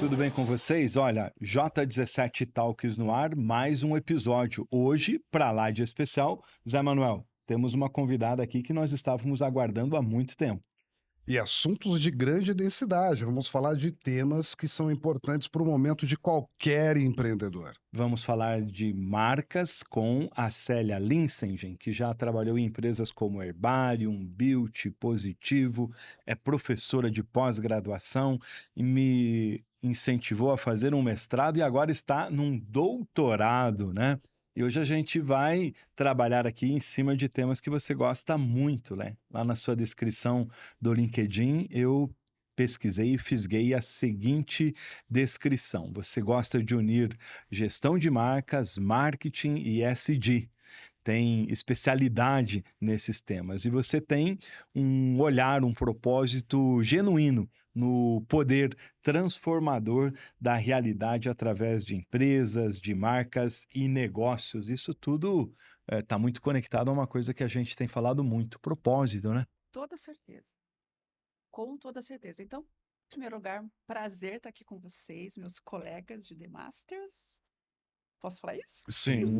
tudo bem com vocês? Olha, J17 Talks no ar, mais um episódio. Hoje, para lá de especial, Zé Manuel, temos uma convidada aqui que nós estávamos aguardando há muito tempo. E assuntos de grande densidade. Vamos falar de temas que são importantes para o momento de qualquer empreendedor. Vamos falar de marcas com a Célia Linsingen, que já trabalhou em empresas como Herbarium, Built, Positivo, é professora de pós-graduação e me incentivou a fazer um mestrado e agora está num doutorado, né? E hoje a gente vai trabalhar aqui em cima de temas que você gosta muito, né? Lá na sua descrição do LinkedIn, eu pesquisei e fisguei a seguinte descrição: você gosta de unir gestão de marcas, marketing e ESG. Tem especialidade nesses temas e você tem um olhar, um propósito genuíno no poder transformador da realidade através de empresas, de marcas e negócios. Isso tudo está muito conectado a uma coisa que a gente tem falado muito, propósito, né? Toda certeza, com toda certeza. Então, em primeiro lugar, prazer estar aqui com vocês, meus colegas de The Masters. Posso falar isso? Sim,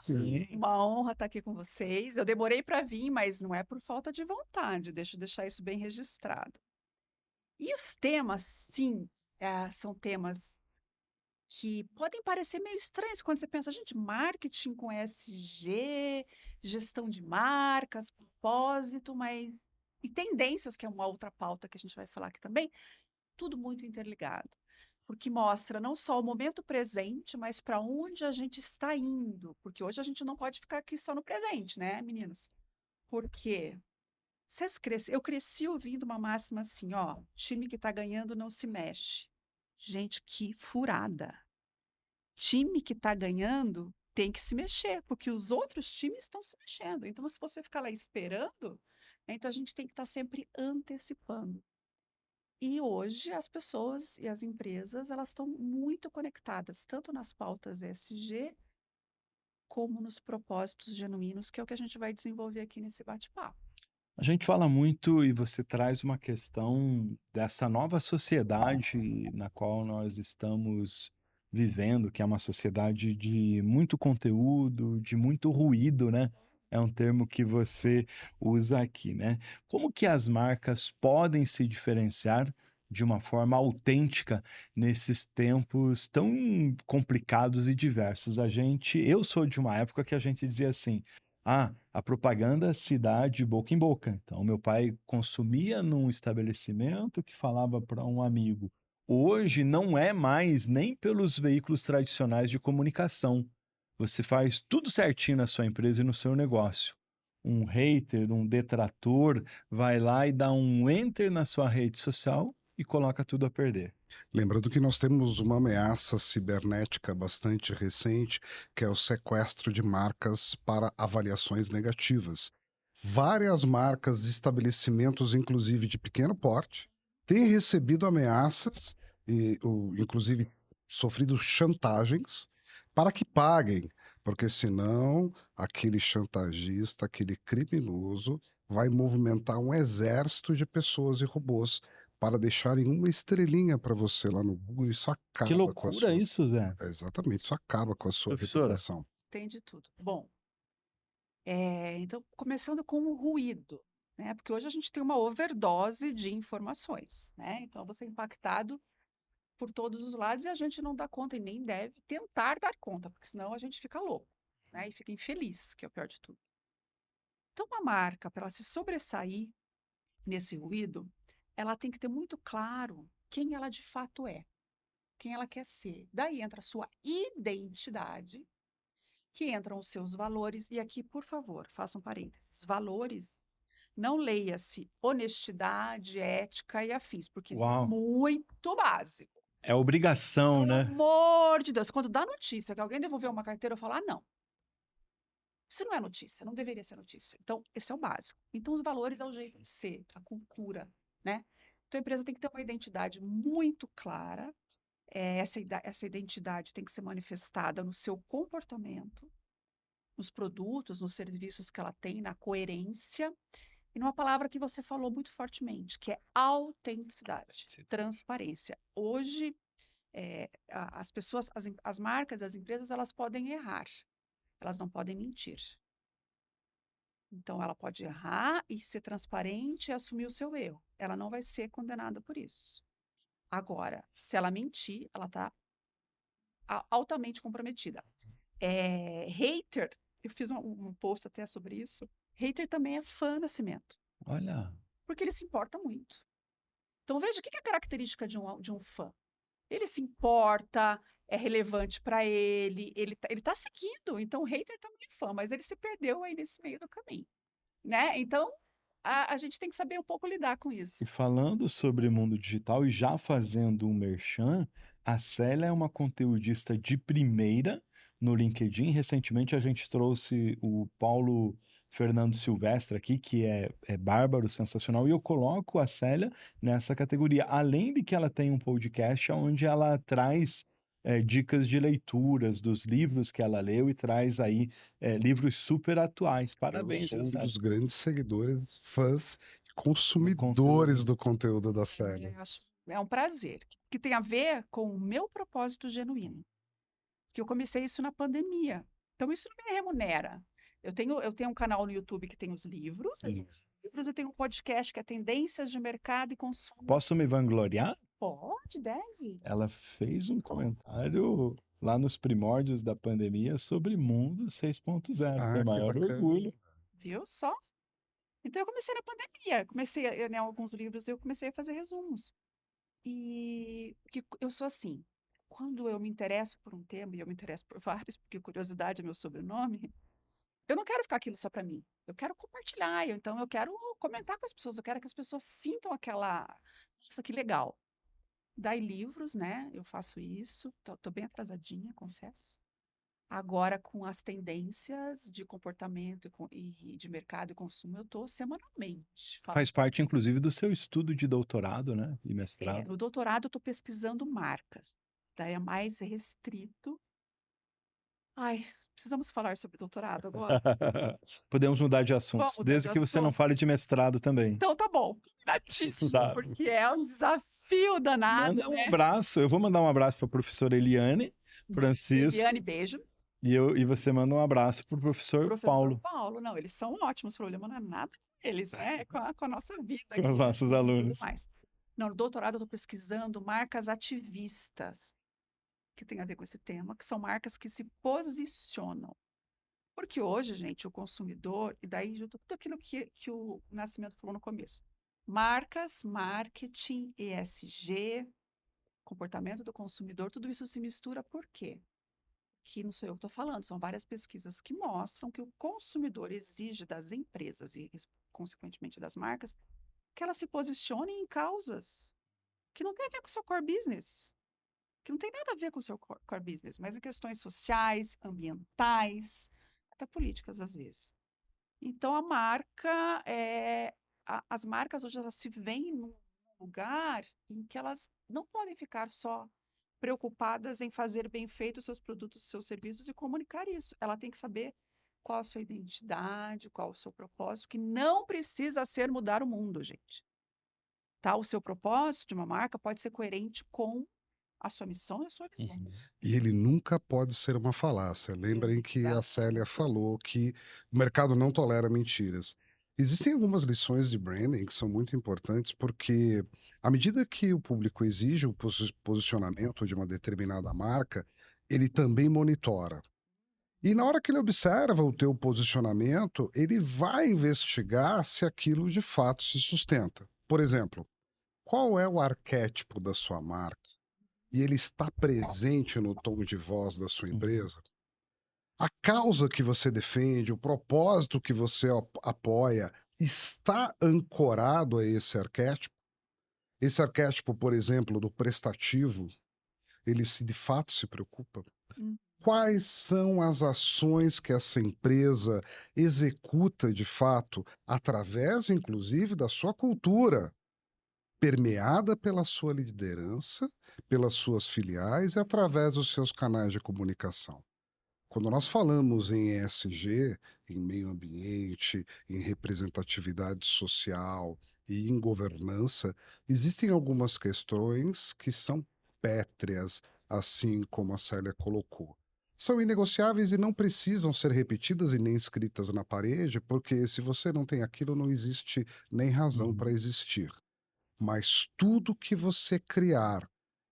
sim. Uma honra estar aqui com vocês. Eu demorei para vir, mas não é por falta de vontade. Deixa eu deixar isso bem registrado. E os temas, sim, são temas que podem parecer meio estranhos quando você pensa, gente, marketing com SG, gestão de marcas, propósito, mas e tendências, que é uma outra pauta que a gente vai falar aqui também, tudo muito interligado, porque mostra não só o momento presente, mas para onde a gente está indo, porque hoje a gente não pode ficar aqui só no presente, né, meninos? Porque eu cresci ouvindo uma máxima assim, ó, time que está ganhando não se mexe. Gente, que furada. Time que está ganhando tem que se mexer, porque os outros times estão se mexendo. Então, se você ficar lá esperando, então a gente tem que estar sempre antecipando. E hoje as pessoas e as empresas, elas estão muito conectadas, tanto nas pautas ESG, como nos propósitos genuínos, que é o que a gente vai desenvolver aqui nesse bate-papo. A gente fala muito e você traz uma questão dessa nova sociedade na qual nós estamos vivendo, que é uma sociedade de muito conteúdo, de muito ruído, né? É um termo que você usa aqui, né? Como que as marcas podem se diferenciar de uma forma autêntica nesses tempos tão complicados e diversos? Eu sou de uma época que a gente dizia assim: a propaganda se dá de boca em boca. Então, meu pai consumia num estabelecimento que falava para um amigo. Hoje não é mais nem pelos veículos tradicionais de comunicação. Você faz tudo certinho na sua empresa e no seu negócio. Um hater, um detrator, vai lá e dá um enter na sua rede social e coloca tudo a perder. Lembrando que nós temos uma ameaça cibernética bastante recente, que é o sequestro de marcas para avaliações negativas. Várias marcas e estabelecimentos, inclusive de pequeno porte, têm recebido ameaças inclusive sofrido chantagens para que paguem, porque senão aquele chantagista, aquele criminoso vai movimentar um exército de pessoas e robôs para deixarem uma estrelinha para você lá no Google, e isso Que acaba com a loucura sua isso, Zé. exatamente, isso acaba com a sua Professora, reputação. Tem de tudo. Bom, então, começando com o ruído, né? Porque hoje a gente tem uma overdose de informações, né? Então, você é impactado por todos os lados e a gente não dá conta e nem deve tentar dar conta, porque senão a gente fica louco, né? E fica infeliz, que é o pior de tudo. Então, uma marca, para ela se sobressair nesse ruído, ela tem que ter muito claro quem ela de fato é, quem ela quer ser. Daí entra a sua identidade, que entram os seus valores. E aqui, por favor, façam parênteses. Valores, não leia-se honestidade, ética e afins, porque isso é uau, muito básico. é obrigação, Pelo né? amor de Deus, quando dá notícia que alguém devolveu uma carteira, eu falo, não, isso não é notícia, não deveria ser notícia. Então, esse é o básico. Então, os valores é o jeito de ser, a cultura, né? Então, a empresa tem que ter uma identidade muito clara. Essa identidade tem que ser manifestada no seu comportamento, nos produtos, nos serviços que ela tem, na coerência, e numa palavra que você falou muito fortemente, que é autenticidade, transparência. Hoje, As pessoas, as marcas, as empresas, elas podem errar, elas não podem mentir. Então, ela pode errar e ser transparente e assumir o seu erro. Ela não vai ser condenada por isso. Agora, se ela mentir, ela está altamente comprometida. Hater, eu fiz um post até sobre isso. Hater também é fã Nascimento, Olha, porque ele se importa muito. Então, veja o que é a característica de um fã. Ele se importa, é relevante para ele tá seguindo. Então, o hater também é fã, mas ele se perdeu aí nesse meio do caminho, né? Então, a gente tem que saber um pouco lidar com e isso. falando sobre mundo digital e já fazendo um merchan, a Célia é uma conteudista de primeira no LinkedIn. Recentemente a gente trouxe o Paulo Fernando Silvestre aqui, que é bárbaro, sensacional, e eu coloco a Célia nessa categoria. Além de que ela tem um podcast onde ela traz dicas de leituras dos livros que ela leu e traz aí livros super atuais. Eu Parabéns, sou viu, um Célia? dos grandes seguidores, fãs e Do consumidores conteúdo. do conteúdo da Célia. É um prazer, que tem a ver com o meu propósito genuíno, que eu comecei isso na pandemia. Então, isso não me remunera. Eu tenho um canal no YouTube que tem os livros, Sim. e tenho um podcast que é Tendências de Mercado e Consumo. Posso me vangloriar? Pode, deve. Ela fez um comentário lá nos primórdios da pandemia sobre Mundo 6.0. Ah, Tem que maior bacana. orgulho. Viu só? Então, eu comecei na pandemia. Né, alguns livros eu comecei a fazer resumos. E que eu sou assim, quando eu me interesso por um tema, e eu me interesso por vários, porque curiosidade é meu sobrenome, eu não quero ficar aquilo só para mim. Eu quero compartilhar, então eu quero comentar com as pessoas, eu quero que as pessoas sintam aquela, nossa, que legal. Daí livros, né? Eu faço isso, tô bem atrasadinha, confesso. Agora, com as tendências de comportamento e de mercado e consumo, eu estou semanalmente Faz falando. parte, inclusive, do seu estudo de doutorado, né? E mestrado. No doutorado, eu estou pesquisando marcas. Daí é mais restrito. Ai, precisamos falar sobre doutorado agora? Podemos mudar de assunto, Vamos mudar de desde que você não assunto? fale de mestrado também. Então tá bom, combinadíssimo, Tá. porque é um desafio danado, Manda um né? abraço. Eu vou mandar um abraço para a professora Eliane Francisco. Eliane, beijo. E você manda um abraço para o professor Professor Paulo, Paulo, não, eles são ótimos, o problema não é nada com eles, né? É com a nossa vida com os aqui nossos e tudo alunos. mais. Não, no doutorado eu estou pesquisando marcas ativistas, que tem a ver com esse tema, que são marcas que se posicionam. Porque hoje, gente, o consumidor, e daí junto tudo aquilo que o Nascimento falou no começo, marcas, marketing, ESG, comportamento do consumidor, tudo isso se mistura por quê? Que não sou eu que estou falando, são várias pesquisas que mostram que o consumidor exige das empresas e, consequentemente, das marcas, que elas se posicionem em causas que não tem a ver com o seu core business, que não tem nada a ver com o seu core business, mas em questões sociais, ambientais, até políticas, às vezes. Então, as marcas hoje elas se veem num lugar em que elas não podem ficar só preocupadas em fazer bem feito os seus produtos, os seus serviços e comunicar isso. Ela tem que saber qual a sua identidade, qual o seu propósito, que não precisa ser mudar o mundo, gente. Tá? O seu propósito de uma marca pode ser coerente com a sua missão e a sua visão. E ele nunca pode ser uma falácia. Lembrem que a Célia falou que o mercado não tolera mentiras. Existem algumas lições de branding que são muito importantes porque, à medida que o público exige o posicionamento de uma determinada marca, ele também monitora. E na hora que ele observa o teu posicionamento, ele vai investigar se aquilo de fato se sustenta. Por exemplo, qual é o arquétipo da sua marca? E ele está presente no tom de voz da sua empresa? A causa que você defende, o propósito que você apoia, está ancorado a esse arquétipo? Esse arquétipo, por exemplo, do prestativo, ele se de fato se preocupa? Hum. Quais são as ações que essa empresa executa de fato, através, inclusive, da sua cultura, permeada pela sua liderança, pelas suas filiais e através dos seus canais de comunicação? Quando nós falamos em ESG, em meio ambiente, em representatividade social e em governança, existem algumas questões que são pétreas, assim como a Célia colocou. São inegociáveis e não precisam ser repetidas e nem escritas na parede, porque se você não tem aquilo, não existe nem razão para Uhum. existir. Mas tudo que você criar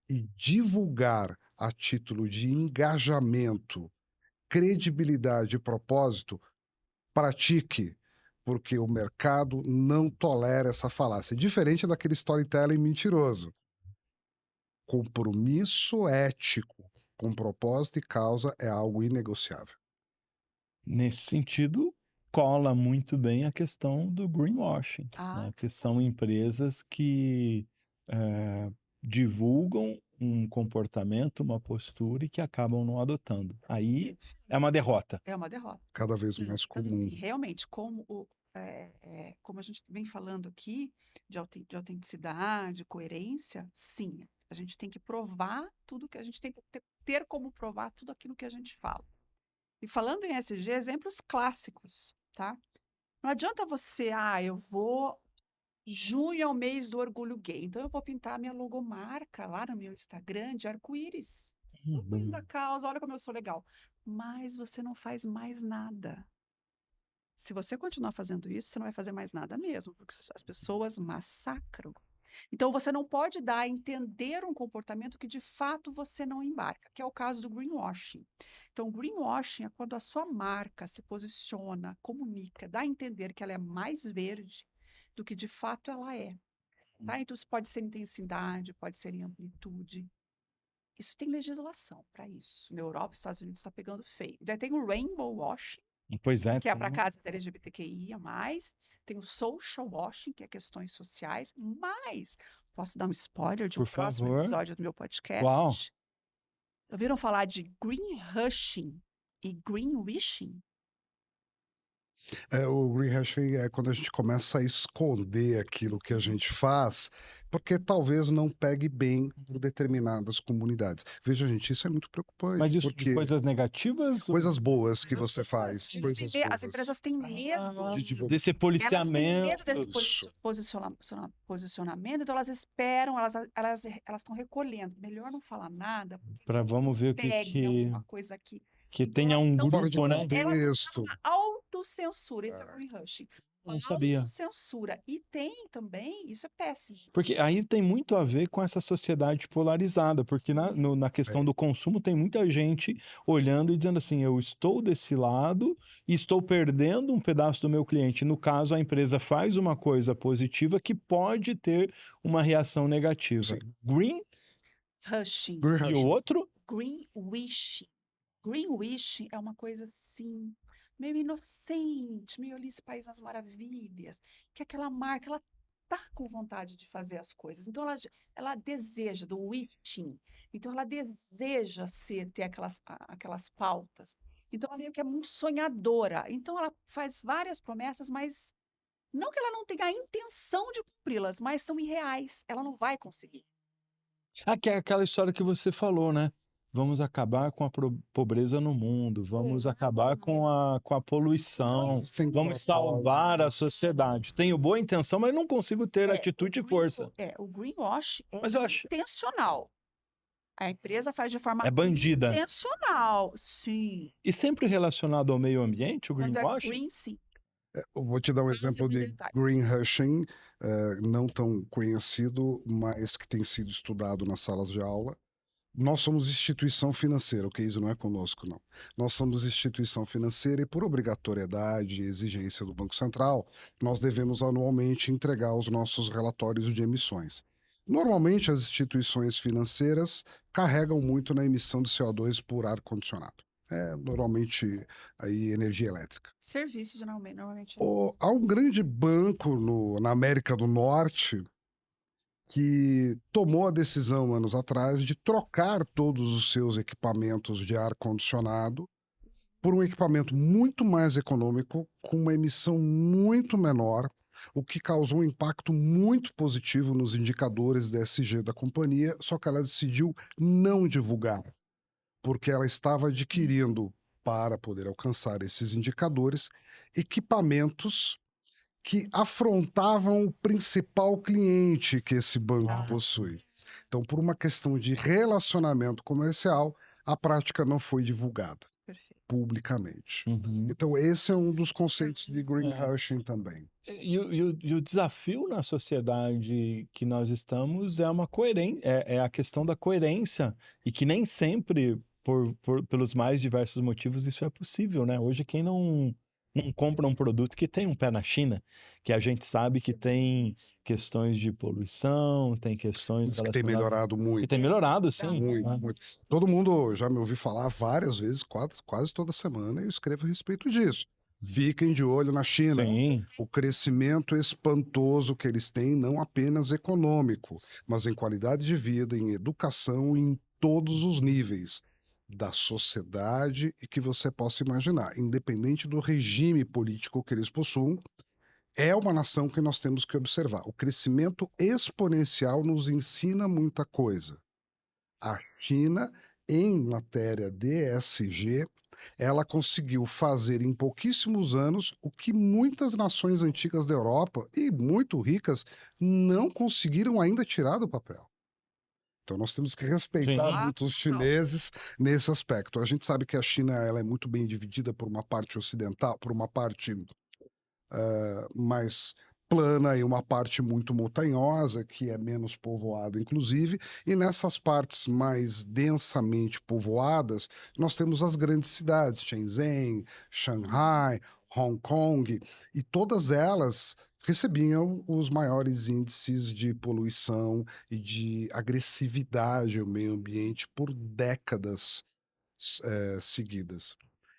e divulgar a título de engajamento, credibilidade e propósito, pratique, porque o mercado não tolera essa falácia. Diferente daquele storytelling mentiroso. Compromisso ético com propósito e causa é algo inegociável. Nesse sentido, cola muito bem a questão do greenwashing, Ah, né, que são empresas que, divulgam um comportamento, uma postura e que acabam não adotando. Aí é uma derrota. é uma derrota. Cada vez mais Então, comum. assim, realmente, como a gente vem falando aqui, de autenticidade, coerência, sim, a gente tem que provar tudo que a gente tem que ter como provar tudo aquilo que a gente fala. E falando em SG, exemplos clássicos, tá? Não adianta você, junho é o mês do orgulho gay, então eu vou pintar a minha logomarca lá no meu Instagram de arco-íris. Orgulho da causa, olha como eu sou legal. Mas você não faz mais nada. Se você continuar fazendo isso, você não vai fazer mais nada mesmo, porque as pessoas massacram. Então, você não pode dar a entender um comportamento que de fato você não embarca, que é o caso do greenwashing. Então, greenwashing é quando a sua marca se posiciona, comunica, dá a entender que ela é mais verde do que de fato ela é. Tá? Então, isso pode ser intensidade, pode ser em amplitude. Isso tem legislação para isso. Na Europa, Estados Unidos está pegando feio. Daí tem o rainbow washing, Pois é, que é para tem casas LGBTQIA+, tem o social washing, que é questões sociais, mas posso dar um spoiler de um por próximo favor. episódio do meu Qual? podcast? Ouviram falar de greenwashing e greenwishing? O greenwashing é quando a gente começa a esconder aquilo que a gente faz, porque talvez não pegue bem por determinadas comunidades. Veja, gente, isso é muito Mas preocupante, isso de porque coisas negativas ou coisas boas que coisas você faz, Sim, coisas as boas empresas têm medo. de divulgar. desse Elas têm medo desse policiamento? posicionamento, então elas esperam, elas estão recolhendo. Melhor não falar nada, porque Para vamos ver o que pegue alguma coisa aqui. que Então, tenha elas um estão Fora de grupo, né? elas contexto. na autocensura, esse é o greenwashing. Não sabia. Autocensura. E tem também, isso é péssimo. Porque aí tem muito a ver com essa sociedade polarizada, porque na questão do consumo tem muita gente olhando e dizendo assim, eu estou desse lado e estou perdendo um pedaço do meu cliente. No caso, a empresa faz uma coisa positiva que pode ter uma reação negativa. Sim. Green Hushing, e o Greenwashing. outro? greenwishing. Greenwishing é uma coisa assim, meio inocente, meio Alice País das Maravilhas, que aquela marca, ela tá com vontade de fazer as coisas. Então, ela deseja, do wishing. Então, ela deseja ter aquelas pautas. Então, ela meio que é muito sonhadora. Então, ela faz várias promessas, mas não que ela não tenha a intenção de cumpri-las, mas são irreais. Ela não vai conseguir. Ah, que é aquela história que você falou, né? Vamos acabar com a pobreza no mundo, vamos acabar com a poluição, Existem vamos salvar a sociedade. Tenho boa intenção, mas não consigo ter atitude e força. O greenwash é Mas eu acho. intencional. A empresa faz de forma É bandida. intencional, sim. E sempre relacionado ao meio ambiente, o Quando é greenwashing? green, sim. Eu vou te dar um exemplo de ambientais. greenwashing, não tão conhecido, mas que tem sido estudado nas salas de aula. Nós somos instituição financeira, o case não é conosco, não. Nós somos instituição financeira e, por obrigatoriedade e exigência do Banco Central, nós devemos anualmente entregar os nossos relatórios de emissões. Normalmente, as instituições financeiras carregam muito na emissão de CO2 por ar-condicionado. Normalmente, aí, energia elétrica. Serviços, normalmente. Há um grande banco na América do Norte que tomou a decisão anos atrás de trocar todos os seus equipamentos de ar-condicionado por um equipamento muito mais econômico, com uma emissão muito menor, o que causou um impacto muito positivo nos indicadores da ESG da companhia, só que ela decidiu não divulgar, porque ela estava adquirindo, para poder alcançar esses indicadores, equipamentos que afrontavam o principal cliente que esse banco possui. Então, por uma questão de relacionamento comercial, a prática não foi divulgada Perfeito. publicamente. Uhum. Então, esse é um dos conceitos de É. greenwashing também. E o desafio na sociedade que nós estamos é uma coerência, é a questão da coerência, e que nem sempre, pelos mais diversos motivos, isso é possível, né? Hoje, quem não compra um produto que tem um pé na China, que a gente sabe que tem questões de poluição, tem questões Diz que tem relacionadas. melhorado Que muito. tem melhorado, sim. Muito, né? muito. Todo mundo já me ouviu falar várias vezes, quase toda semana, eu escrevo a respeito disso. Fiquem de olho na China. Sim. O crescimento espantoso que eles têm, não apenas econômico, mas em qualidade de vida, em educação, em todos os níveis da sociedade e que você possa imaginar, independente do regime político que eles possuam, é uma nação que nós temos que observar. O crescimento exponencial nos ensina muita coisa. A China, em matéria de ESG, ela conseguiu fazer em pouquíssimos anos o que muitas nações antigas da Europa e muito ricas não conseguiram ainda tirar do papel. Então nós temos que respeitar Sim. muito os chineses nesse aspecto. A gente sabe que a China ela é muito bem dividida por uma parte ocidental, por uma parte mais plana e uma parte muito montanhosa, que é menos povoada, inclusive, e nessas partes mais densamente povoadas, nós temos as grandes cidades, Shenzhen, Shanghai, Hong Kong, e todas elas recebiam os maiores índices de poluição e de agressividade ao meio ambiente por décadas seguidas.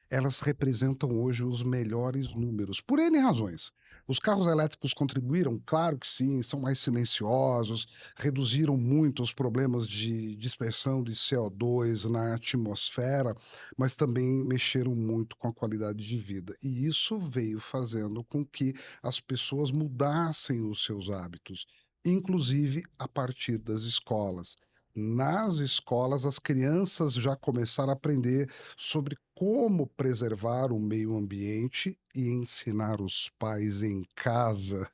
Elas representam hoje os melhores números, por N razões. Os carros elétricos contribuíram? Claro que sim, são mais silenciosos, reduziram muito os problemas de dispersão de CO2 na atmosfera, mas também mexeram muito com a qualidade de vida. E isso veio fazendo com que as pessoas mudassem os seus hábitos, inclusive a partir das escolas. Nas escolas, as crianças já começaram a aprender sobre como preservar o meio ambiente e ensinar os pais em casa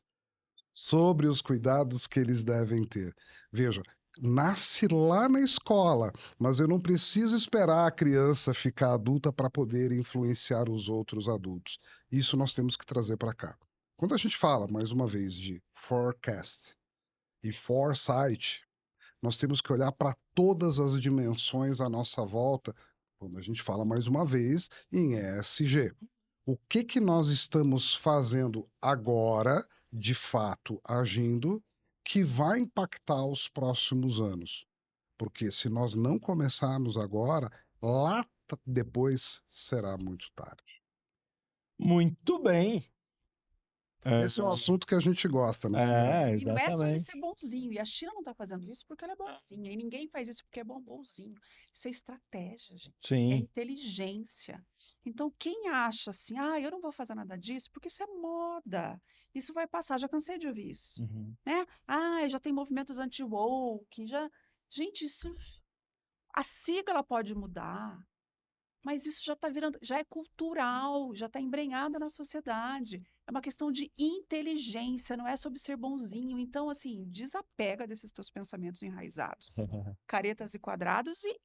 sobre os cuidados que eles devem ter. Veja, nasce lá na escola, mas eu não preciso esperar a criança ficar adulta para poder influenciar os outros adultos. Isso nós temos que trazer para cá. Quando a gente fala, mais uma vez, de forecast e foresight, nós temos que olhar para todas as dimensões à nossa volta, quando a gente fala mais uma vez em ESG. O que nós estamos fazendo agora, de fato, agindo, que vai impactar os próximos anos? Porque se nós não começarmos agora, lá depois será muito tarde. Muito bem. Esse é um assunto que a gente gosta, né, Fabiana? E não é sobre Exatamente. ser bonzinho. E a China não está fazendo isso porque ela é bonzinha. E ninguém faz isso porque é bonzinho. Isso é estratégia, gente. É Sim. inteligência. Então, quem acha assim, eu não vou fazer nada disso, porque isso é moda. Isso vai passar. Já cansei de ouvir isso. Uhum. Né? Já tem movimentos anti-woke. Gente, isso. A sigla pode mudar. Mas isso já está virando, já é cultural, já está embrenhada na sociedade. É uma questão de inteligência, não é sobre ser bonzinho. Então, assim, desapega desses teus pensamentos enraizados, caretas e quadrados, e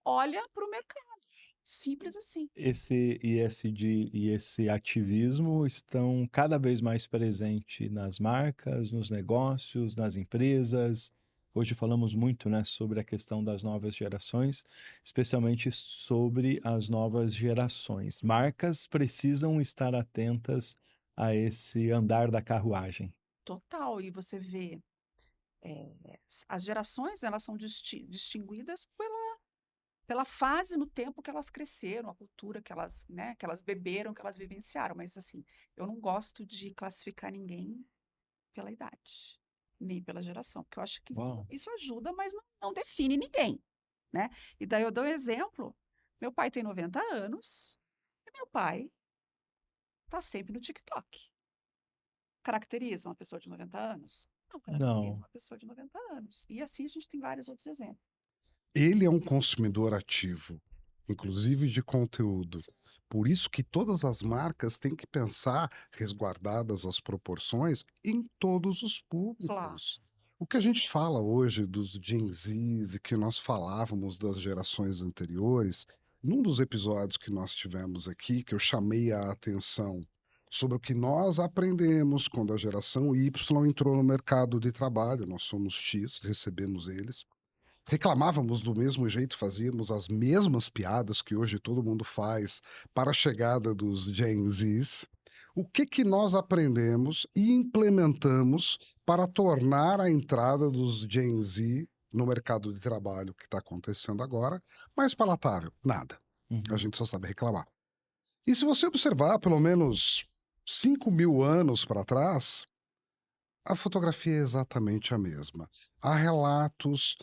olha para o mercado. Simples assim. Esse ESG e esse ativismo estão cada vez mais presente nas marcas, nos negócios, nas empresas. Hoje falamos muito, né, sobre a questão das novas gerações, especialmente sobre as novas gerações. Marcas precisam estar atentas a esse andar da carruagem. Total. E você vê, as gerações, elas são distinguidas pela fase no tempo que elas cresceram, a cultura que elas, né, que elas beberam, que elas vivenciaram. Mas, assim, eu não gosto de classificar ninguém pela idade, nem pela geração, porque eu acho que Uau. isso ajuda, mas não define ninguém, né? E daí eu dou um exemplo. Meu pai tem 90 anos e meu pai tá sempre no TikTok. Caracteriza uma pessoa de 90 anos? Não caracteriza Não. uma pessoa de 90 anos. E assim a gente tem vários outros exemplos. Ele é um consumidor ativo, inclusive de conteúdo. Por isso que todas as marcas têm que pensar, resguardadas as proporções, em todos os Claro. públicos. O que a gente fala hoje dos Gen Zs e que nós falávamos das gerações anteriores, num dos episódios que nós tivemos aqui, que eu chamei a atenção sobre o que nós aprendemos quando a geração Y entrou no mercado de trabalho, nós somos X, recebemos eles, reclamávamos do mesmo jeito, fazíamos as mesmas piadas que hoje todo mundo faz para a chegada dos Gen Zs. O que que nós aprendemos e implementamos para tornar a entrada dos Gen Z no mercado de trabalho que está acontecendo agora mais palatável? Nada. A Uhum. gente só sabe reclamar. E se você observar pelo menos 5.000 anos para trás, a fotografia é exatamente a mesma. Há relatos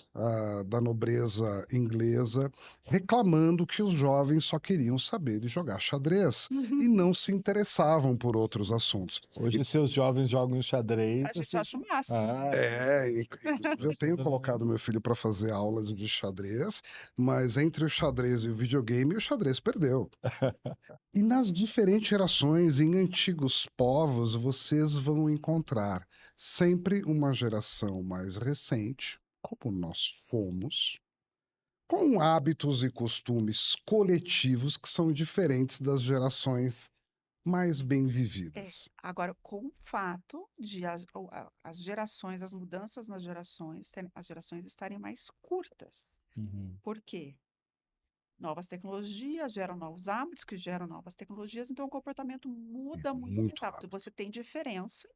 da nobreza inglesa reclamando que os jovens só queriam saber de jogar xadrez e não se interessavam por outros assuntos. Hoje, se os jovens jogam xadrez, A gente você... acha o máximo. Ah, Inclusive eu tenho colocado meu filho para fazer aulas de xadrez, mas entre o xadrez e o videogame, o xadrez perdeu. E nas diferentes gerações, em antigos povos, vocês vão encontrar sempre uma geração mais recente, como nós fomos, com hábitos e costumes coletivos que são diferentes das gerações mais bem É, vividas. agora, com o fato de as gerações, as mudanças nas gerações, as gerações estarem mais curtas. uhum. Por quê? Novas tecnologias geram novos hábitos, que geram novas tecnologias, então o comportamento muda muito mais Muito rápido. rápido. Você tem diferença,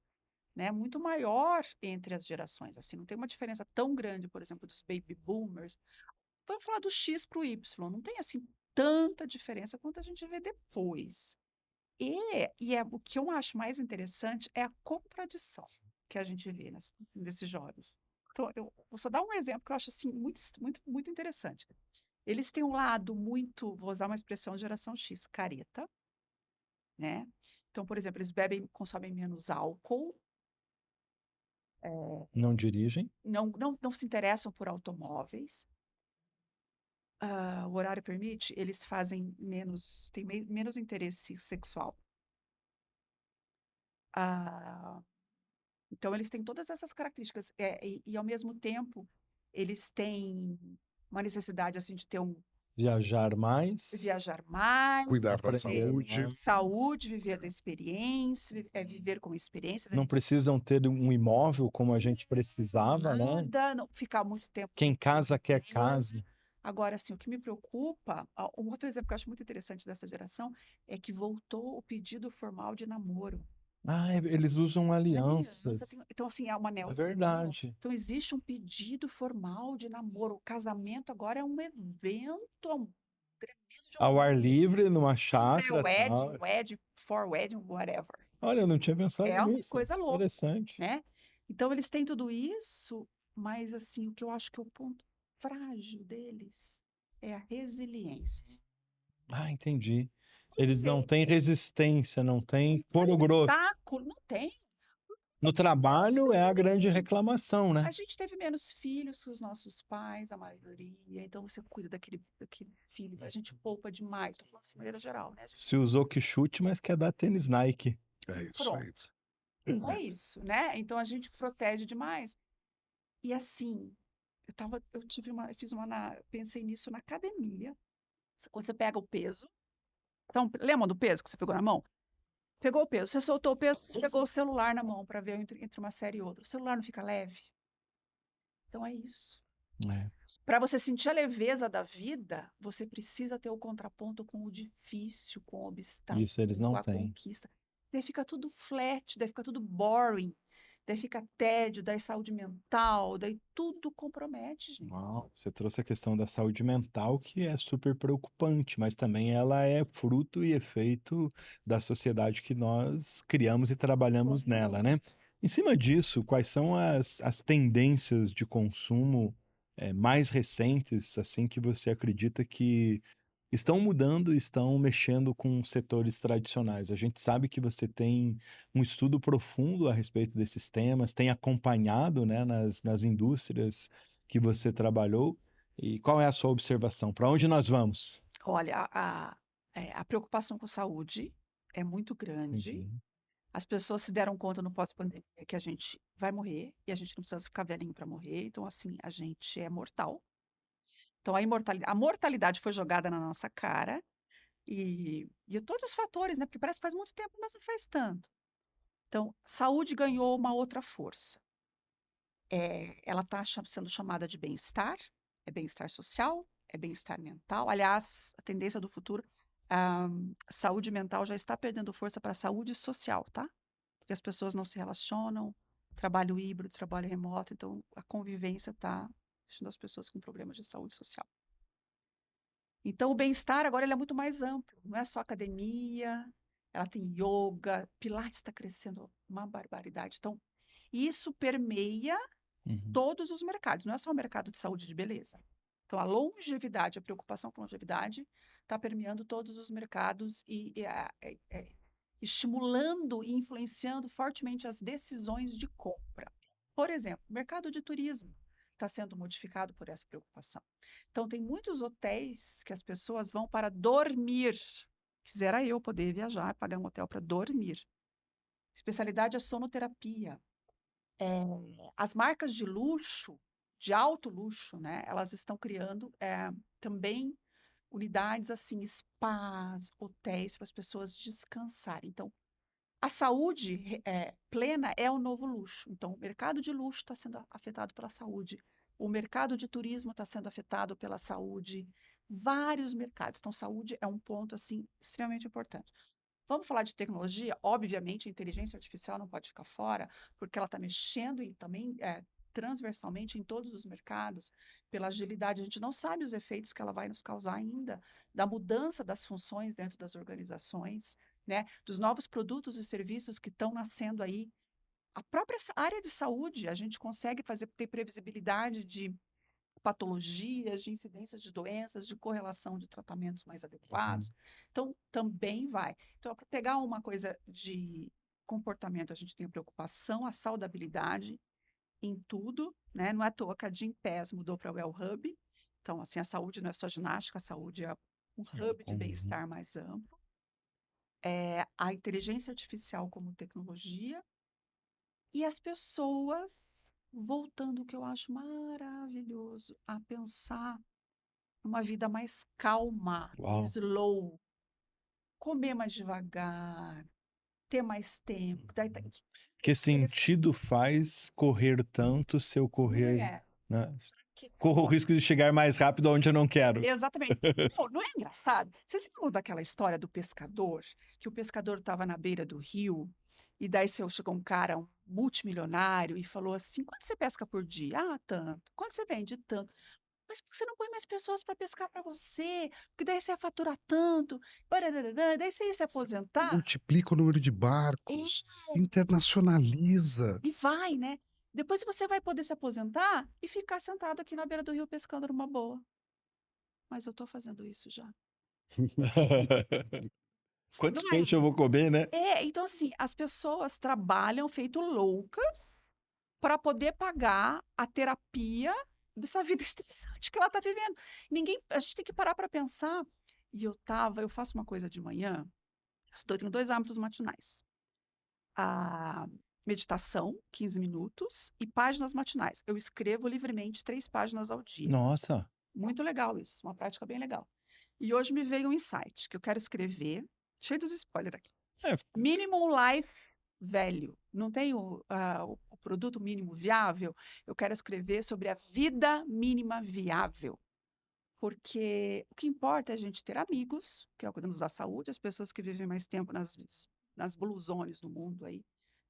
né, muito maior entre as gerações. Assim, não tem uma diferença tão grande, por exemplo, dos baby boomers. Vamos falar do X para o Y, não tem assim tanta diferença quanto a gente vê depois. O que eu acho mais interessante é a contradição que a gente vê nesses jovens. Então, eu vou só dar um exemplo que eu acho assim, muito, muito, muito interessante. Eles têm um lado muito, vou usar uma expressão geração X, careta, né? Então, por exemplo, eles bebem, consomem menos álcool, Não dirigem? não se interessam por automóveis. O horário permite, eles fazem menos, têm menos interesse sexual. Ah, então, eles têm todas essas características. E, ao mesmo tempo, eles têm uma necessidade assim, de ter Viajar mais? viajar mais, Cuidar da Aprender saúde. mais? saúde, viver da experiência, viver com experiências. Não precisam ter um imóvel como a gente precisava, né? Nada, não ficar muito tempo. Quem casa quer Deus. casa. Agora, assim, o que me preocupa, um outro exemplo que eu acho muito interessante dessa geração é que voltou o pedido formal de namoro. Ah, eles usam Aliança, alianças. então, assim, é uma É anelzinho. verdade. Então, existe um pedido formal de namoro. O casamento agora é um evento, tremendo de Ao ar livre, numa um chácara, pré-wedding, tal. wedding, for-wedding, whatever. Olha, eu não tinha pensado É uma nisso. coisa louca, Interessante. né? Então, eles têm tudo isso, mas, assim, o que eu acho que é o ponto frágil deles é a resiliência. Ah, entendi. Por Eles não quê? têm resistência, não têm couro grosso. Obstáculo, não tem. No trabalho é a grande reclamação, né? A gente teve menos filhos que os nossos pais, a maioria, então você cuida daquele filho, a gente poupa demais, tô falando assim, de maneira geral, né? Se usou que chute, mas quer dar tênis Nike. É isso Pronto. aí. É isso, né? Então a gente protege demais. E assim, pensei nisso na academia. Quando você pega o peso, então, lembra do peso que você pegou na mão? Pegou o peso, você soltou o peso, pegou o celular na mão para ver entre uma série e outra. O celular não fica leve? Então é isso. É. Para você sentir a leveza da vida, você precisa ter o contraponto com o difícil, com o obstáculo, Isso eles com não a têm. conquista. Daí fica tudo flat, daí fica tudo boring, daí fica tédio, daí saúde mental, daí tudo compromete, gente. Uau, você trouxe a questão da saúde mental, que é super preocupante, mas também ela é fruto e efeito da sociedade que nós criamos e trabalhamos nela, né? Em cima disso, quais são as tendências de consumo mais recentes, assim, que você acredita que estão mudando, estão mexendo com setores tradicionais? A gente sabe que você tem um estudo profundo a respeito desses temas, tem acompanhado, né, nas indústrias que você trabalhou. E qual é a sua observação? Para onde nós vamos? Olha, a preocupação com saúde é muito grande. Uhum. As pessoas se deram conta no pós-pandemia que a gente vai morrer e a gente não precisa ficar velhinho para morrer. Então, assim, a gente é mortal. Então, a mortalidade foi jogada na nossa cara e todos os fatores, né? Porque parece que faz muito tempo, mas não faz tanto. Então, saúde ganhou uma outra força. Ela está sendo chamada de bem-estar, é bem-estar social, é bem-estar mental. Aliás, a tendência do futuro, a saúde mental já está perdendo força para a saúde social, tá? Porque as pessoas não se relacionam, trabalho híbrido, trabalho remoto, então a convivência está deixando as pessoas com problemas de saúde social. Então, o bem-estar agora ele é muito mais amplo, não é só academia, ela tem yoga, Pilates está crescendo uma barbaridade. Então, isso permeia Uhum. todos os mercados, não é só o mercado de saúde e de beleza. Então, a longevidade, a preocupação com longevidade está permeando todos os mercados e estimulando e influenciando fortemente as decisões de compra. Por exemplo, o mercado de turismo está sendo modificado por essa preocupação. Então, tem muitos hotéis que as pessoas vão para dormir. Quisera eu poder viajar, pagar um hotel para dormir. Especialidade é sonoterapia. As marcas de luxo, de alto luxo, né, elas estão criando também unidades assim, spas, hotéis para as pessoas descansarem. Então, a saúde plena é o novo luxo. Então, o mercado de luxo está sendo afetado pela saúde. O mercado de turismo está sendo afetado pela saúde. Vários mercados. Então, saúde é um ponto assim extremamente importante. Vamos falar de tecnologia? Obviamente, a inteligência artificial não pode ficar fora, porque ela está mexendo e também transversalmente em todos os mercados, pela agilidade. A gente não sabe os efeitos que ela vai nos causar ainda, da mudança das funções dentro das organizações, né? Dos novos produtos e serviços que estão nascendo aí. A própria área de saúde, a gente consegue ter previsibilidade de patologias, de incidências de doenças, de correlação de tratamentos mais adequados. Então, também vai. Então, para pegar uma coisa de comportamento, a gente tem a preocupação, a saudabilidade em tudo, né? Não é à toa que a Gympass mudou para o Well Hub. Então, assim, a saúde não é só ginástica, a saúde é um hub de bem-estar mais amplo. A inteligência artificial como tecnologia e as pessoas voltando, o que eu acho maravilhoso, a pensar uma vida mais calma, Uau. slow, comer mais devagar, ter mais tempo. Daí Que sentido faz correr tanto se eu correr, é, né? Corro o risco de chegar mais rápido onde eu não quero. exatamente. Não é engraçado? Vocês lembram daquela história do pescador? Que o pescador estava na beira do rio e daí chegou um cara, um multimilionário, e falou assim: quanto você pesca por dia? Ah, tanto. Quanto você vende? Tanto. Mas por que você não põe mais pessoas para pescar para você? Porque daí você ia faturar tanto. Barararã, daí você ia se aposentar. Multiplica o número de barcos, internacionaliza. E vai, né? Depois você vai poder se aposentar e ficar sentado aqui na beira do rio pescando numa boa. Mas eu tô fazendo isso já. Quantos Não é? peixes eu vou comer, né? Então assim, as pessoas trabalham feito loucas para poder pagar a terapia dessa vida estressante que ela tá vivendo. A gente tem que parar para pensar. E eu faço uma coisa de manhã, eu tenho 2 hábitos matinais. A meditação, 15 minutos, e páginas matinais. Eu escrevo livremente 3 páginas ao dia. Nossa. Muito legal isso, uma prática bem legal. E hoje me veio um insight que eu quero escrever, cheio dos spoilers aqui. É, Minimum Life Value. Não tem o produto mínimo viável? Eu quero escrever sobre a vida mínima viável. Porque o que importa é a gente ter amigos, que é o que nos dá saúde, as pessoas que vivem mais tempo nas blue zones do mundo aí,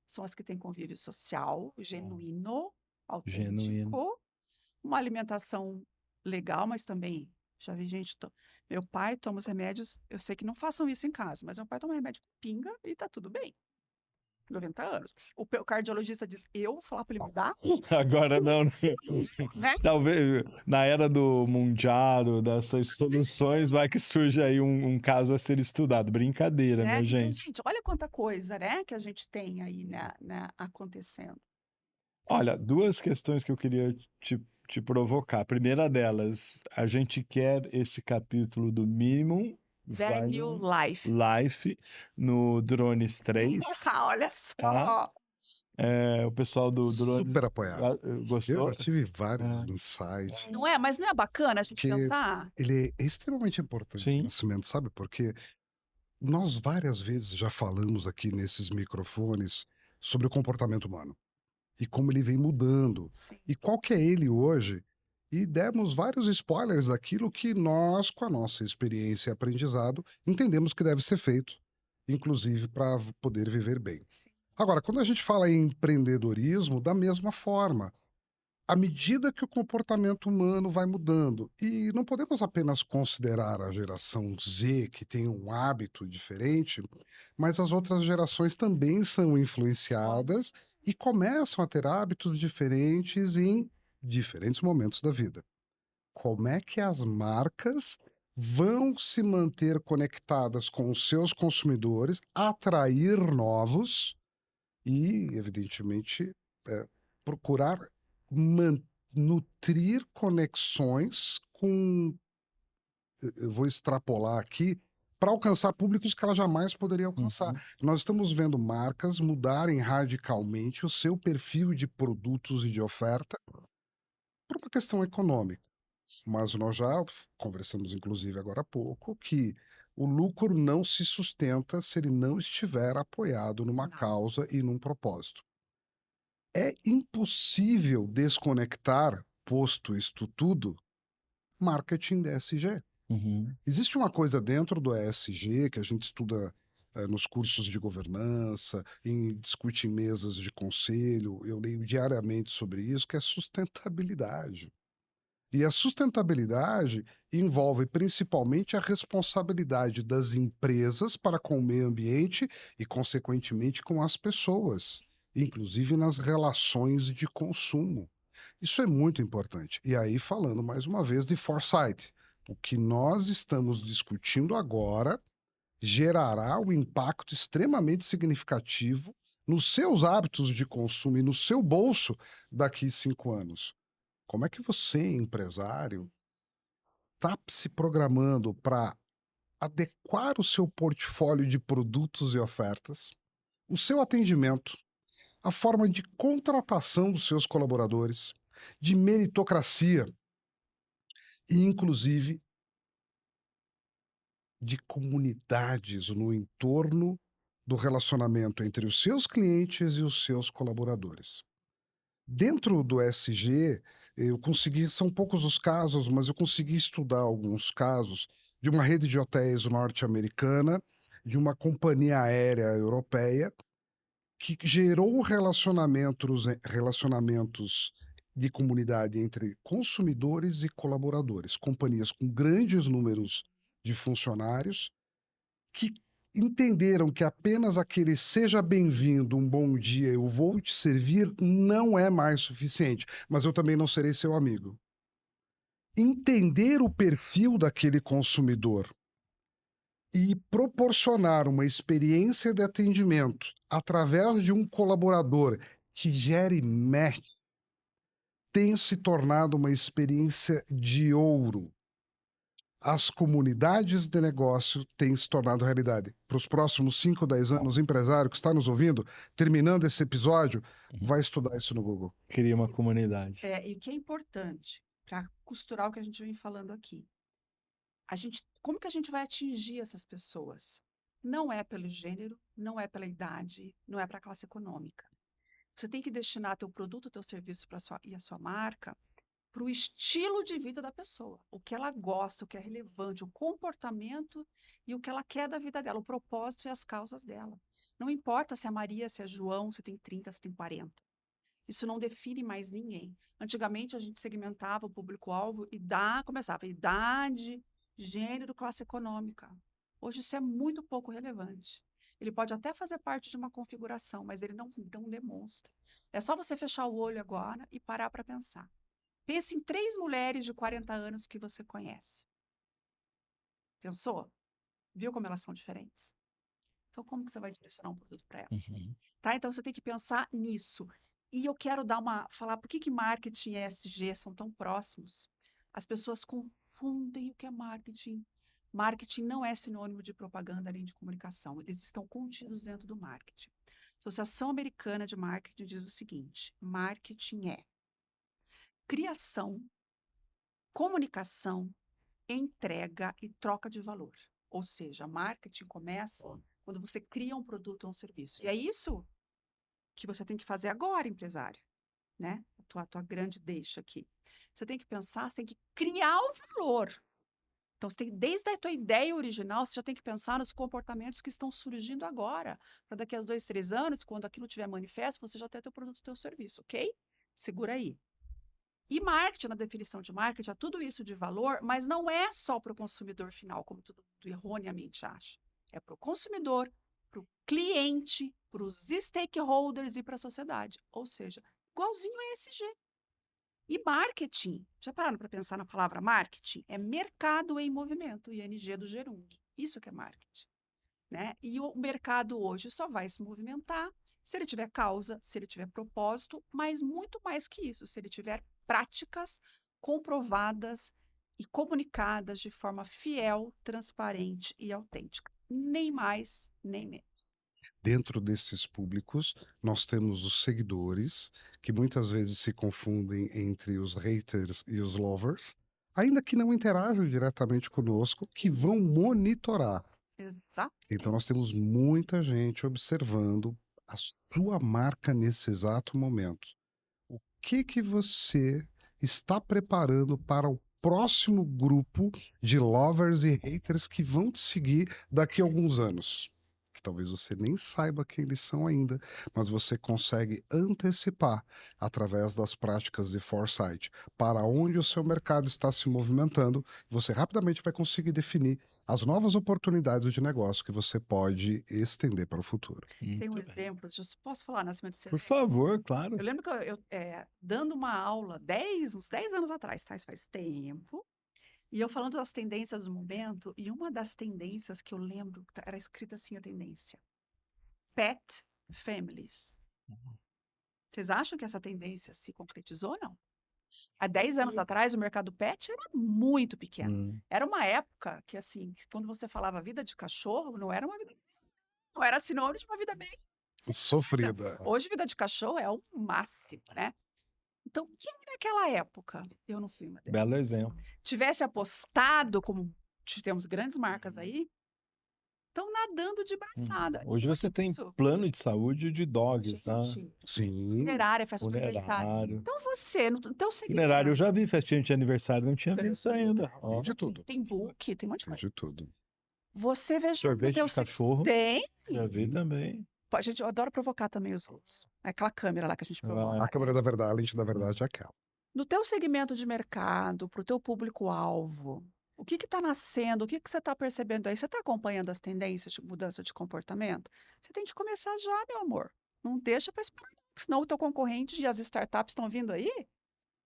são as que têm convívio social, genuíno, genuíno. autêntico, uma alimentação legal, mas também já vi gente. Meu pai toma os remédios, eu sei que não façam isso em casa, mas meu pai toma remédio com pinga e tá tudo bem. 90 anos. O cardiologista diz: eu vou falar para ele mudar? Agora não. Né? Talvez na era do Mundial, dessas soluções, vai que surge aí um caso a ser estudado. Brincadeira, Né? minha Então, gente. gente, olha quanta coisa, né, que a gente tem aí acontecendo. Olha, 2 questões que eu queria te provocar. A primeira delas, a gente quer esse capítulo do mínimo vai Value no Life. Life, no Drones 3, Olha tá? só. O pessoal do Drones Super apoiado. Eu gostou? já tive vários É. insights, Não é? Mas não é bacana a gente que pensar? ele é extremamente importante, Sim. Nascimento, sabe por quê? Nós várias vezes já falamos aqui nesses microfones sobre o comportamento humano e como ele vem mudando Sim. e qual que é ele hoje, e demos vários spoilers daquilo que nós, com a nossa experiência e aprendizado, entendemos que deve ser feito, inclusive para poder viver bem. Sim. Agora, quando a gente fala em empreendedorismo, da mesma forma, à medida que o comportamento humano vai mudando, e não podemos apenas considerar a geração Z, que tem um hábito diferente, mas as outras gerações também são influenciadas e começam a ter hábitos diferentes em diferentes momentos da vida. Como é que as marcas vão se manter conectadas com os seus consumidores, atrair novos e, evidentemente, procurar nutrir conexões com. Eu vou extrapolar aqui para alcançar públicos que ela jamais poderia alcançar. Uhum. Nós estamos vendo marcas mudarem radicalmente o seu perfil de produtos e de oferta por uma questão econômica. Mas nós já conversamos, inclusive, agora há pouco, que o lucro não se sustenta se ele não estiver apoiado numa Não. causa e num propósito. É impossível desconectar, posto isto tudo, marketing da ESG. Uhum. Existe uma coisa dentro do ESG que a gente estuda nos cursos de governança, discute em mesas de conselho, eu leio diariamente sobre isso, que é sustentabilidade. E a sustentabilidade envolve principalmente a responsabilidade das empresas para com o meio ambiente e, consequentemente, com as pessoas, inclusive nas relações de consumo. Isso é muito importante. E aí, falando mais uma vez de foresight, o que nós estamos discutindo agora gerará um impacto extremamente significativo nos seus hábitos de consumo e no seu bolso daqui a 5 anos. Como é que você, empresário, está se programando para adequar o seu portfólio de produtos e ofertas, o seu atendimento, a forma de contratação dos seus colaboradores, de meritocracia e, inclusive, de comunidades no entorno do relacionamento entre os seus clientes e os seus colaboradores? Dentro do SG, eu consegui, são poucos os casos, mas eu consegui estudar alguns casos de uma rede de hotéis norte-americana, de uma companhia aérea europeia, que gerou relacionamentos de comunidade entre consumidores e colaboradores, companhias com grandes números de funcionários que entenderam que apenas aquele seja bem-vindo, um bom dia, eu vou te servir, não é mais suficiente, mas eu também não serei seu amigo. Entender o perfil daquele consumidor e proporcionar uma experiência de atendimento através de um colaborador que gere match tem se tornado uma experiência de ouro. As comunidades de negócio têm se tornado realidade. Para os próximos 5, 10 anos, o empresário que está nos ouvindo, terminando esse episódio, vai estudar isso no Google. Cria uma comunidade. E o que é importante para costurar o que a gente vem falando aqui. Como que a gente vai atingir essas pessoas? Não é pelo gênero, não é pela idade, não é para a classe econômica. Você tem que destinar teu produto, teu serviço e a sua marca para o estilo de vida da pessoa, o que ela gosta, o que é relevante, o comportamento e o que ela quer da vida dela, o propósito e as causas dela. Não importa se é Maria, se é João, se tem 30, se tem 40. Isso não define mais ninguém. Antigamente a gente segmentava o público-alvo e começava idade, gênero, classe econômica. Hoje isso é muito pouco relevante. Ele pode até fazer parte de uma configuração, mas ele não demonstra. É só você fechar o olho agora e parar para pensar. Pense em 3 mulheres de 40 anos que você conhece. Pensou? Viu como elas são diferentes? Então, como que você vai direcionar um produto para elas? Uhum. Tá? Então, você tem que pensar nisso. E eu quero falar por que marketing e ESG são tão próximos. As pessoas confundem o que é marketing. Marketing não é sinônimo de propaganda nem de comunicação. Eles estão contidos dentro do marketing. A Associação Americana de Marketing diz o seguinte: marketing é criação, comunicação, entrega e troca de valor. Ou seja, marketing começa quando você cria um produto ou um serviço. E é isso que você tem que fazer agora, empresário, né? A tua grande deixa aqui. Você tem que pensar, você tem que criar o valor. Então, você tem, desde a tua ideia original, você já tem que pensar nos comportamentos que estão surgindo agora. Para daqui a 2, 3 anos, quando aquilo tiver manifesto, você já tem teu produto, teu serviço, ok? Segura aí. E marketing, na definição de marketing, é tudo isso de valor, mas não é só para o consumidor final, como todo mundo erroneamente acha. É para o consumidor, para o cliente, para os stakeholders e para a sociedade. Ou seja, igualzinho a ESG. E marketing, já pararam para pensar na palavra marketing? É mercado em movimento, ING do gerúndio. Isso que é marketing, né? E o mercado hoje só vai se movimentar se ele tiver causa, se ele tiver propósito, mas muito mais que isso, se ele tiver práticas comprovadas e comunicadas de forma fiel, transparente e autêntica. Nem mais, nem menos. Dentro desses públicos, nós temos os seguidores, que muitas vezes se confundem entre os haters e os lovers, ainda que não interajam diretamente conosco, que vão monitorar. Exato. Então, nós temos muita gente observando a sua marca nesse exato momento. O que você está preparando para o próximo grupo de lovers e haters que vão te seguir daqui a alguns anos? Que talvez você nem saiba quem eles são ainda, mas você consegue antecipar através das práticas de foresight para onde o seu mercado está se movimentando. Você rapidamente vai conseguir definir as novas oportunidades de negócio que você pode estender para o futuro. Tem um Muito bem. exemplo, posso falar, Nascimento? Você Por favor, claro. Eu lembro que dando uma aula uns 10 anos atrás, tá? Isso faz tempo. E eu falando das tendências do momento, e uma das tendências que eu lembro, era escrita assim a tendência: Pet Families. Vocês acham que essa tendência se concretizou ou não? Há 10 anos atrás, o mercado pet era muito pequeno. Hum. Era uma época que, assim, quando você falava vida de cachorro, não era não era sinônimo de uma vida bem. Sofrida. Hoje, vida de cachorro é o máximo, né? Então, quem naquela época, eu não fui uma delas, Belo exemplo. tivesse apostado, como temos grandes marcas aí, estão nadando de braçada. Hoje você tem Isso. plano de saúde de dogs, tá? Gente, Sim. funerária, festa do aniversário. Funerário. Então você, no teu Funerário, eu segmento, já vi festinha de aniversário, não tinha visto isso ainda. Ó, Tem de tudo. tem book, tem um monte de Tem coisa. de tudo. Você veja no sorvete teu de cachorro, Tem. já vi também. Pô, gente, eu adoro provocar também os outros. É aquela câmera lá que a gente provoca. A câmera da verdade, a lente da verdade é aquela. No teu segmento de mercado, para o teu público-alvo, o que está nascendo? O que você está percebendo aí? Você está acompanhando as tendências de mudança de comportamento? Você tem que começar já, meu amor. Não deixa para esperar, senão o teu concorrente e as startups estão vindo aí.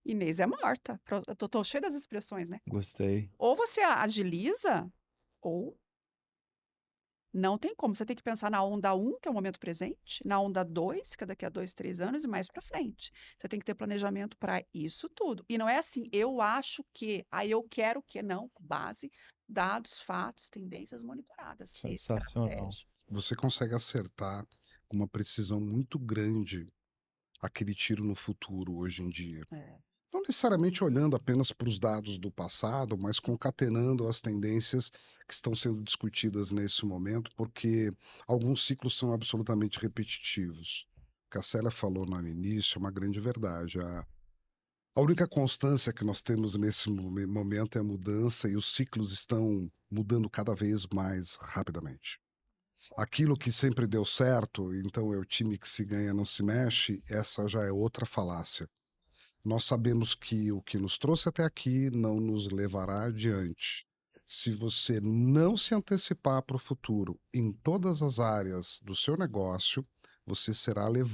Inês é morta. Eu tô cheia das expressões, né? Gostei. Ou você agiliza, ou não tem como. Você tem que pensar na onda 1, que é o momento presente, na onda 2, que é daqui a 2, 3 anos, e mais para frente. Você tem que ter planejamento para isso tudo. E não é assim, eu acho que, aí eu quero que, não, base, dados, fatos, tendências monitoradas. Sensacional. Estratégia. Você consegue acertar com uma precisão muito grande aquele tiro no futuro hoje em dia. Não necessariamente olhando apenas para os dados do passado, mas concatenando as tendências que estão sendo discutidas nesse momento, porque alguns ciclos são absolutamente repetitivos. O que a Célia falou no início é uma grande verdade. A única constância que nós temos nesse momento é a mudança, e os ciclos estão mudando cada vez mais rapidamente. Aquilo que sempre deu certo, então é o time que se ganha não se mexe, essa já é outra falácia. Nós sabemos que o que nos trouxe até aqui não nos levará adiante. Se você não se antecipar para o futuro em todas as áreas do seu negócio, você será levado